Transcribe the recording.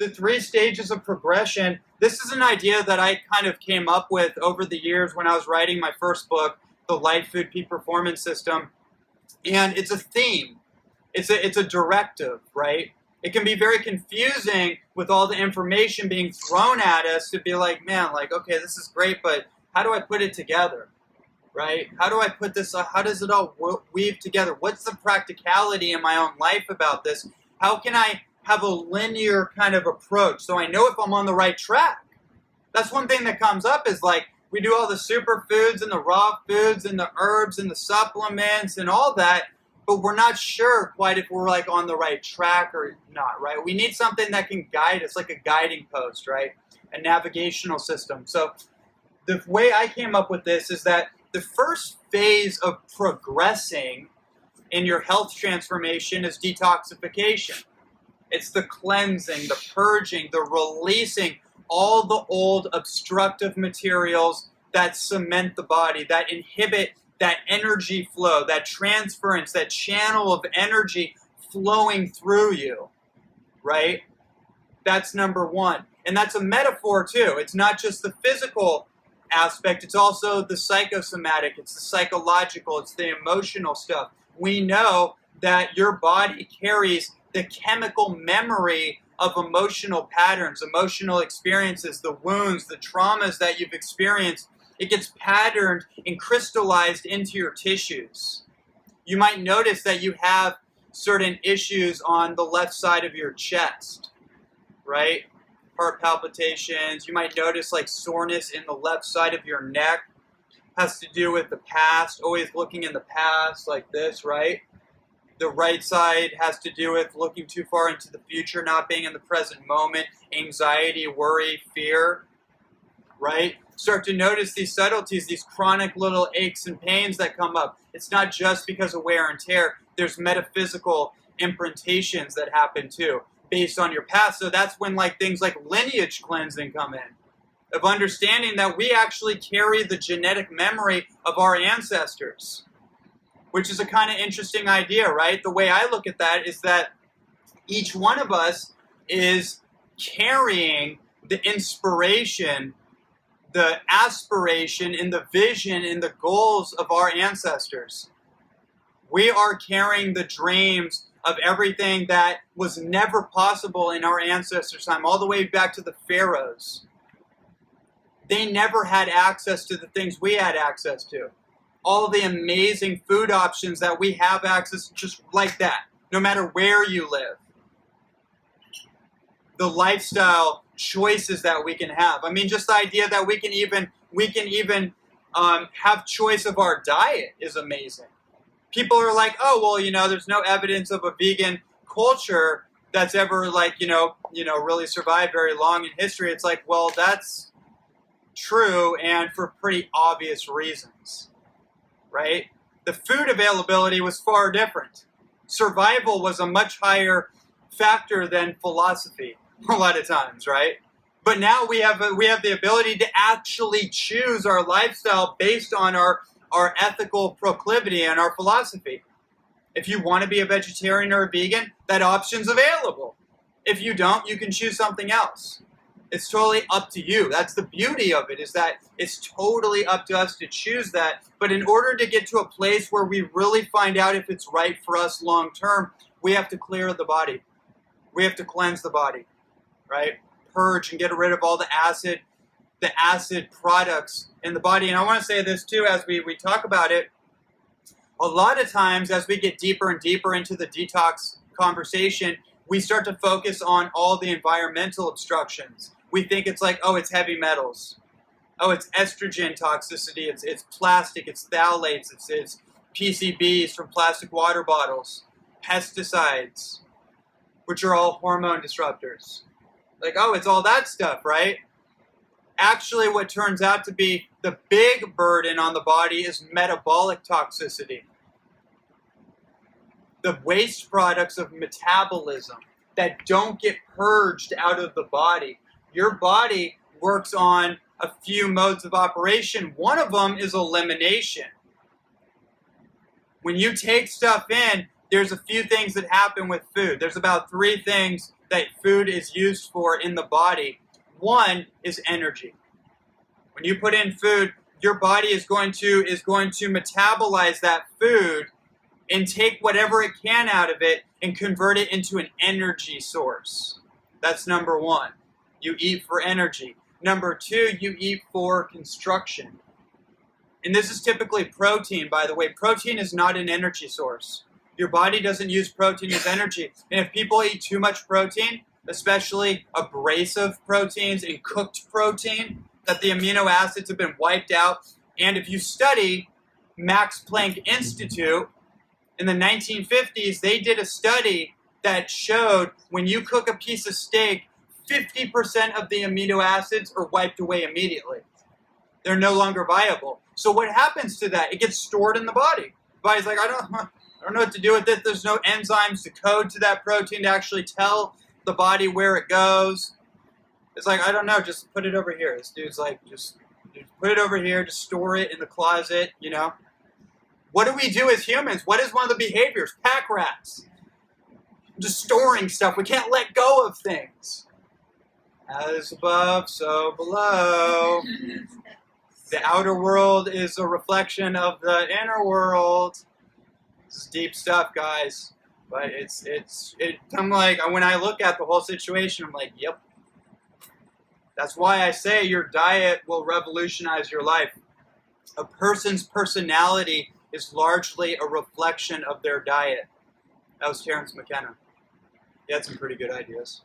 The 3 stages of progression. This is an idea that I kind of came up with over the years when I was writing my first book, The Life Food Peak Performance System. And it's a theme. It's a directive, right? It can be very confusing with all the information being thrown at us to be like, man, like, okay, this is great, but how do I put it together, right? How do I put this, how does it all weave together? What's the practicality in my own life about this? How can I have a linear kind of approach so I know if I'm on the right track? That's one thing that comes up is like, we do all the superfoods and the raw foods and the herbs and the supplements and all that, but we're not sure quite if we're like on the right track or not, right? We need something that can guide us, like a guiding post, right? A navigational system. So the way I came up with this is that the first phase of progressing in your health transformation is detoxification. It's the cleansing, the purging, the releasing all the old obstructive materials that cement the body, that inhibit that energy flow, that transference, that channel of energy flowing through you, right? That's number one. And that's a metaphor too. It's not just the physical aspect, it's also the psychosomatic, it's the psychological, it's the emotional stuff. We know that your body carries the chemical memory of emotional patterns, emotional experiences, the wounds, the traumas that you've experienced. It gets patterned and crystallized into your tissues. You might notice that you have certain issues on the left side of your chest, right? Heart palpitations. You might notice like soreness in the left side of your neck. Has to do with the past, always looking in the past like this, right? The right side has to do with looking too far into the future, not being in the present moment, anxiety, worry, fear, right? Start to notice these subtleties, these chronic little aches and pains that come up. It's not just because of wear and tear. There's metaphysical imprintations that happen too, based on your past. So that's when like things like lineage cleansing come in, of understanding that we actually carry the genetic memory of our ancestors, which is a kind of interesting idea, right? The way I look at that is that each one of us is carrying the inspiration, the aspiration, and the vision and the goals of our ancestors. We are carrying the dreams of everything that was never possible in our ancestors' time, all the way back to the pharaohs. They never had access to the things we had access to. All the amazing food options that we have access to just like that, no matter where you live. The lifestyle choices that we can have. I mean, just the idea that we can even have choice of our diet is amazing. People are like, oh, well, you know, there's no evidence of a vegan culture that's ever like, really survived very long in history. It's like, well, that's true, and for pretty obvious reasons. Right? The food availability was far different. Survival was a much higher factor than philosophy a lot of times, right? But now we have the ability to actually choose our lifestyle based on our ethical proclivity and our philosophy. If you want to be a vegetarian or a vegan, that option's available. If you don't, you can choose something else. It's totally up to you. That's the beauty of it, is that it's totally up to us to choose that. But in order to get to a place where we really find out if it's right for us long term, we have to clear the body. We have to cleanse the body, right? Purge and get rid of all the acid products in the body. And I want to say this too, as we talk about it, a lot of times as we get deeper and deeper into the detox conversation, we start to focus on all the environmental obstructions. We think it's like, oh, it's heavy metals. Oh, it's estrogen toxicity. It's plastic. It's phthalates. It's PCBs from plastic water bottles. Pesticides, which are all hormone disruptors. Like, oh, it's all that stuff, right? Actually, what turns out to be the big burden on the body is metabolic toxicity. The waste products of metabolism that don't get purged out of the body. Your body works on a few modes of operation. One of them is elimination. When you take stuff in, there's a few things that happen with food. There's about 3 things that food is used for in the body. One is energy. When you put in food, your body is going to metabolize that food and take whatever it can out of it and convert it into an energy source. That's number one. You eat for energy. Number two, you eat for construction. And this is typically protein, by the way. Protein is not an energy source. Your body doesn't use protein as energy. And if people eat too much protein, especially abrasive proteins and cooked protein, that the amino acids have been wiped out. And if you study Max Planck Institute, in the 1950s, they did a study that showed when you cook a piece of steak, 50% of the amino acids are wiped away immediately. They're no longer viable. So what happens to that? It gets stored in the body. The body's like, I don't know what to do with it. There's no enzymes to code to that protein to actually tell the body where it goes. It's like, I don't know, just put it over here. This dude's like, just put it over here, just store it in the closet, you know. What do we do as humans? What is one of the behaviors? Pack rats. Just storing stuff. We can't let go of things. As above, so below. The outer world is a reflection of the inner world. This is deep stuff, guys. But I'm like, when I look at the whole situation, I'm like, yep. That's why I say your diet will revolutionize your life. A person's personality is largely a reflection of their diet. That was Terrence McKenna. He had some pretty good ideas.